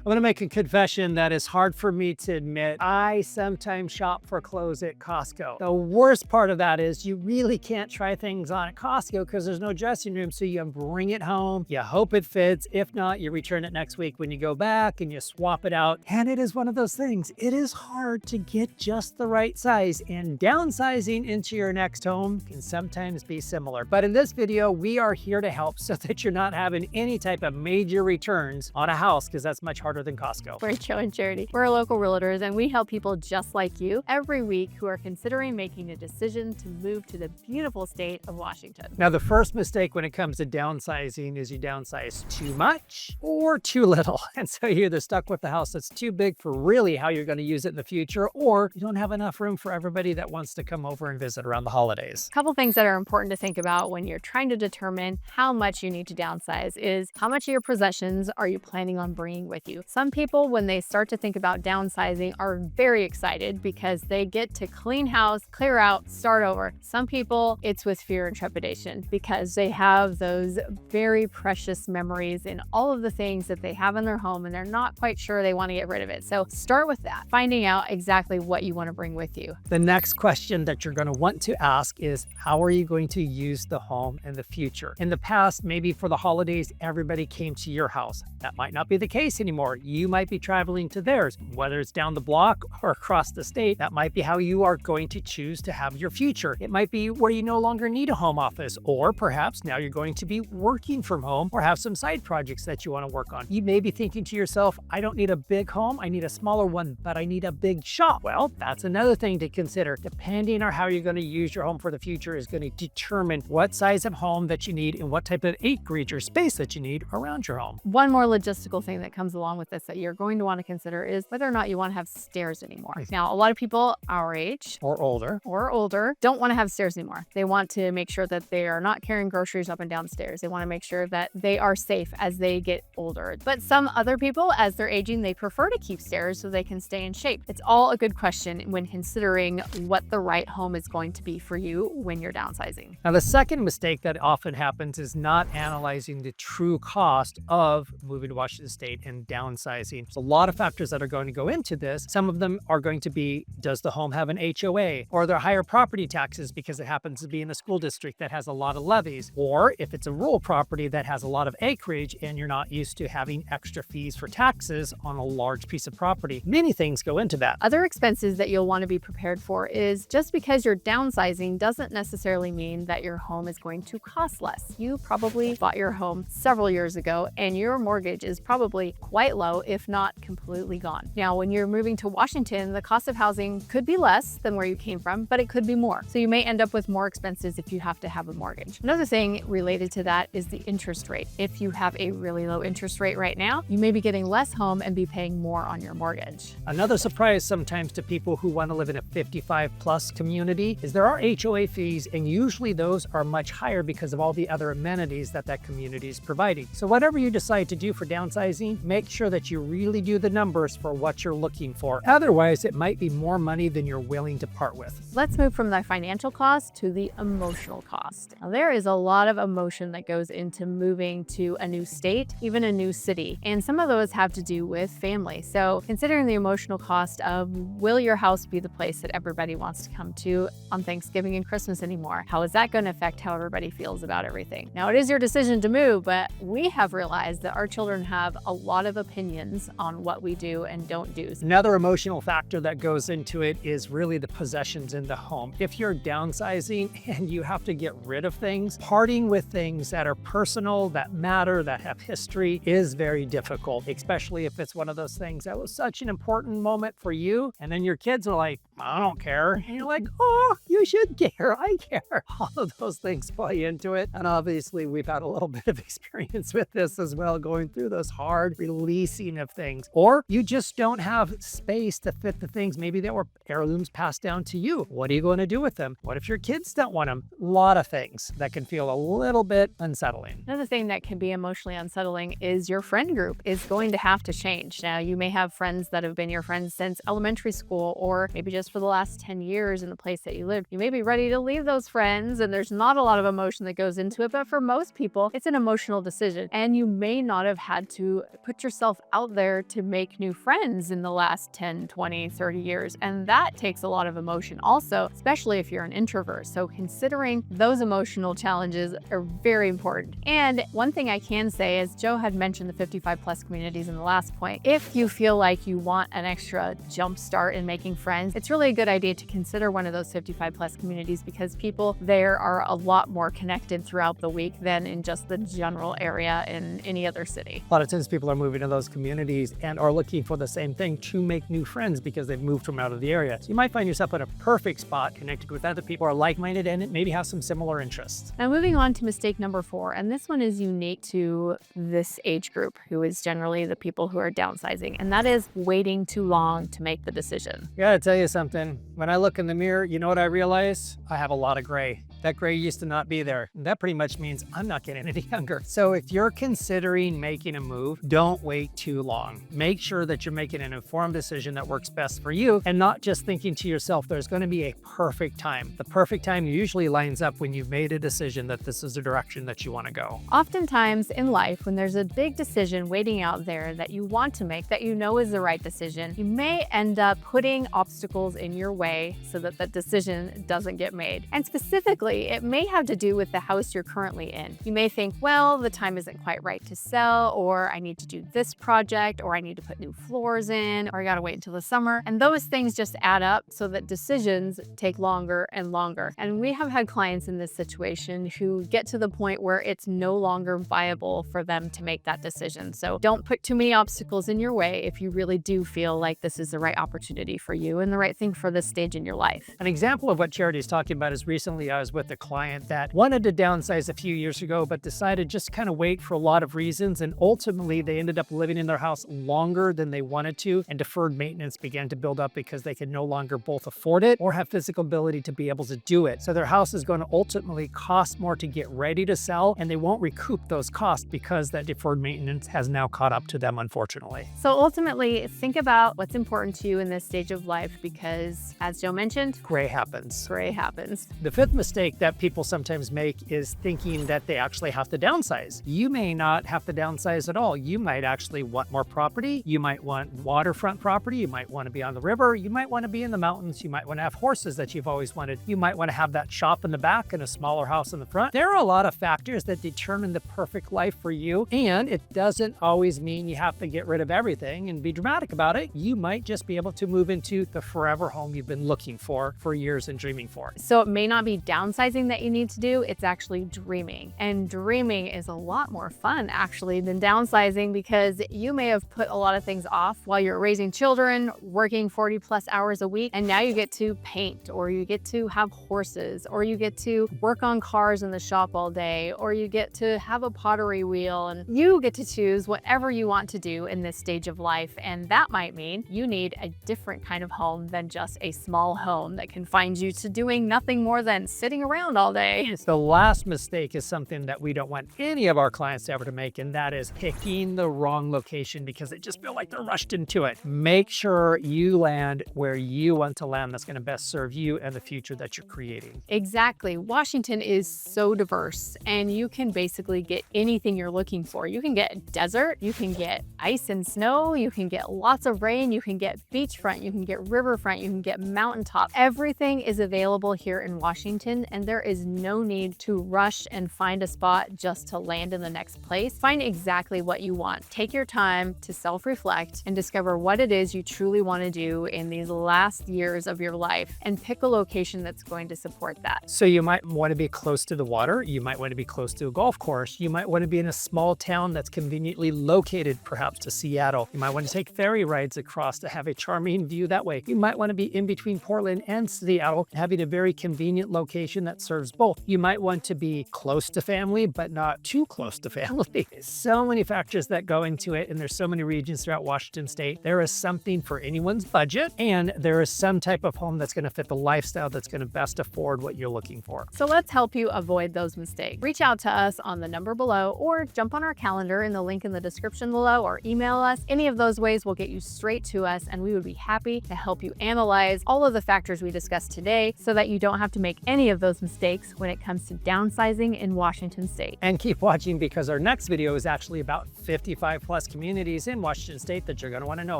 I'm gonna make a confession that is hard for me to admit. I sometimes shop for clothes at Costco. The worst part of that is you really can't try things on at Costco because there's no dressing room, so you bring it home, you hope it fits. If not, you return it next week when you go back and you swap it out. And it is one of those things. It is hard to get just the right size, and downsizing into your next home can sometimes be similar. But in this video, we are here to help so that you're not having any type of major returns on a house, because that's much harder than Costco. We're Joe and Charity. We're local realtors, and we help people just like you every week who are considering making a decision to move to the beautiful state of Washington. Now, the first mistake when it comes to downsizing is you downsize too much or too little. And so you're either stuck with the house that's too big for really how you're going to use it in the future, or you don't have enough room for everybody that wants to come over and visit around the holidays. A couple things that are important to think about when you're trying to determine how much you need to downsize is how much of your possessions are you planning on bringing with you. Some people, when they start to think about downsizing, are very excited because they get to clean house, clear out, start over. Some people, it's with fear and trepidation because they have those very precious memories and all of the things that they have in their home, and they're not quite sure they want to get rid of it. So start with that, finding out exactly what you want to bring with you. The next question that you're going to want to ask is, how are you going to use the home in the future? In the past, maybe for the holidays, everybody came to your house. That might not be the case anymore. You might be traveling to theirs, whether it's down the block or across the state. That might be how you are going to choose to have your future. It might be where you no longer need a home office, or perhaps now you're going to be working from home or have some side projects that you want to work on. You may be thinking to yourself, I don't need a big home, I need a smaller one, but I need a big shop. Well, that's another thing to consider. Depending on how you're going to use your home for the future is going to determine what size of home that you need and what type of acreage or space that you need around your home. One more logistical thing that comes along with this that you're going to want to consider is whether or not you want to have stairs anymore. Now, a lot of people our age or older don't want to have stairs anymore. They want to make sure that they are not carrying groceries up and down stairs. They want to make sure that they are safe as they get older. But some other people, as they're aging, they prefer to keep stairs so they can stay in shape. It's all a good question when considering what the right home is going to be for you when you're downsizing. Now, the second mistake that often happens is not analyzing the true cost of moving to Washington State and downsizing. There's a lot of factors that are going to go into this. Some of them are going to be, does the home have an HOA? Or are there higher property taxes because it happens to be in a school district that has a lot of levies? Or if it's a rural property that has a lot of acreage and you're not used to having extra fees for taxes on a large piece of property. Many things go into that. Other expenses that you'll want to be prepared for is just because you're downsizing doesn't necessarily mean that your home is going to cost less. You probably bought your home several years ago and your mortgage is probably quite low, if not completely gone. Now, when you're moving to Washington, the cost of housing could be less than where you came from, but it could be more. So you may end up with more expenses if you have to have a mortgage. Another thing related to that is the interest rate. If you have a really low interest rate right now, you may be getting less home and be paying more on your mortgage. Another surprise sometimes to people who want to live in a 55+ community is there are HOA fees, and usually those are much higher because of all the other amenities that community is providing. So whatever you decide to do for downsizing, make sure that you really do the numbers for what you're looking for. Otherwise, it might be more money than you're willing to part with. Let's move from the financial cost to the emotional cost. Now, there is a lot of emotion that goes into moving to a new state, even a new city, and some of those have to do with family. So considering the emotional cost of, will your house be the place that everybody wants to come to on Thanksgiving and Christmas anymore? How is that going to affect how everybody feels about everything? Now, it is your decision to move, but we have realized that our children have a lot of opinions on what we do and don't do. Another emotional factor that goes into it is really the possessions in the home. If you're downsizing and you have to get rid of things, parting with things that are personal, that matter, that have history is very difficult, especially if it's one of those things that was such an important moment for you. And then your kids are like, I don't care. And you're like, oh, you should care. I care. All of those things play into it. And obviously we've had a little bit of experience with this as well, going through those hard releasing of things. Or you just don't have space to fit the things maybe that were heirlooms passed down to you. What are you going to do with them? What if your kids don't want them? A lot of things that can feel a little bit unsettling. Another thing that can be emotionally unsettling is your friend group is going to have to change. Now, you may have friends that have been your friends since elementary school, or maybe just for the last 10 years in the place that you live. You may be ready to leave those friends, and there's not a lot of emotion that goes into it, but for most people, it's an emotional decision, and you may not have had to put yourself yourself out there to make new friends in the last 10, 20, 30 years. And that takes a lot of emotion also, especially if you're an introvert. So considering those emotional challenges are very important. And one thing I can say is Joe had mentioned the 55+ communities in the last point. If you feel like you want an extra jump start in making friends, it's really a good idea to consider one of those 55+ communities because people there are a lot more connected throughout the week than in just the general area in any other city. A lot of times people are moving to those communities and are looking for the same thing, to make new friends because they've moved from out of the area. So you might find yourself in a perfect spot connected with other people who are like-minded and maybe have some similar interests. Now moving on to mistake number 4, and this one is unique to this age group, who is generally the people who are downsizing, and that is waiting too long to make the decision. I gotta tell you something. When I look in the mirror, you know what I realize? I have a lot of gray. That gray used to not be there. And that pretty much means I'm not getting any younger. So if you're considering making a move, don't wait too long. Make sure that you're making an informed decision that works best for you and not just thinking to yourself, there's going to be a perfect time. The perfect time usually lines up when you've made a decision that this is the direction that you want to go. Oftentimes in life, when there's a big decision waiting out there that you want to make, that you know is the right decision, you may end up putting obstacles in your way so that the decision doesn't get made. And specifically, it may have to do with the house you're currently in. You may think, well, the time isn't quite right to sell, or I need to do this project, or I need to put new floors in, or I gotta wait until the summer. And those things just add up so that decisions take longer and longer. And we have had clients in this situation who get to the point where it's no longer viable for them to make that decision. So don't put too many obstacles in your way if you really do feel like this is the right opportunity for you and the right thing for this stage in your life. An example of what Charity is talking about is recently I was with a client that wanted to downsize a few years ago, but decided just kind of wait for a lot of reasons. And ultimately they ended up living in their house longer than they wanted to, and deferred maintenance began to build up because they could no longer both afford it or have physical ability to be able to do it. So their house is going to ultimately cost more to get ready to sell, and they won't recoup those costs because that deferred maintenance has now caught up to them, unfortunately. So ultimately, think about what's important to you in this stage of life because, as Joe mentioned, Gray happens. gray happens. The fifth mistake that people sometimes make is thinking that they actually have to downsize. You may not have to downsize at all. You might actually want more property. You might want waterfront property. You might want to be on the river. You might want to be in the mountains. You might want to have horses that you've always wanted. You might want to have that shop in the back and a smaller house in the front. There are a lot of factors that determine the perfect life for you, and it doesn't always mean you have to get rid of everything and be dramatic about it. You might just be able to move into the forever home you've been looking for years and dreaming for. So it may not be downsizing that you need to do, it's actually dreaming. And dreaming is a lot more fun actually than downsizing because you may have put a lot of things off while you're raising children, working 40+ hours a week, and now you get to paint, or you get to have horses, or you get to work on cars in the shop all day, or you get to have a pottery wheel, and you get to choose whatever you want to do in this stage of life. And that might mean you need a different kind of home than just a small home that confines you to doing nothing more than sitting around all day. The last mistake is something that we don't want any of our clients ever to make, and that is picking the wrong location because they just feel like they're rushed into it. Make sure you land where you want to land that's going to best serve you and the future that you're creating. Exactly. Washington is so diverse, and you can basically get anything you're looking for. You can get desert, you can get ice and snow, you can get lots of rain, you can get beachfront, you can get riverfront, you can get mountaintop. Everything is available here in Washington, and there is no need to rush and find a spot just to land in the next place. Find exactly what you want. Take your time to self-reflect and discover what it is you truly want to do in these last years of your life, and pick a location that's going to support that. So you might want to be close to the water. You might want to be close to a golf course. You might want to be in a small town that's conveniently located, perhaps to Seattle. You might want to take ferry rides across to have a charming view that way. You might want to be in between Portland and Seattle, having a very convenient location that serves both. You might want to be close to family, but not too close to family. So many factors that go into it, and there's so many regions throughout Washington state. There is something for anyone's budget, and there is some type of home that's going to fit the lifestyle that's going to best afford what you're looking for. So let's help you avoid those mistakes. Reach out to us on the number below, or jump on our calendar in the link in the description below, or email us. Any of those ways will get you straight to us, and we would be happy to help you analyze all of the factors we discussed today so that you don't have to make any of those mistakes when it comes to downsizing in Washington state. And keep watching because our next video is actually about 55+ plus communities in Washington State that you're going to want to know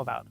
about.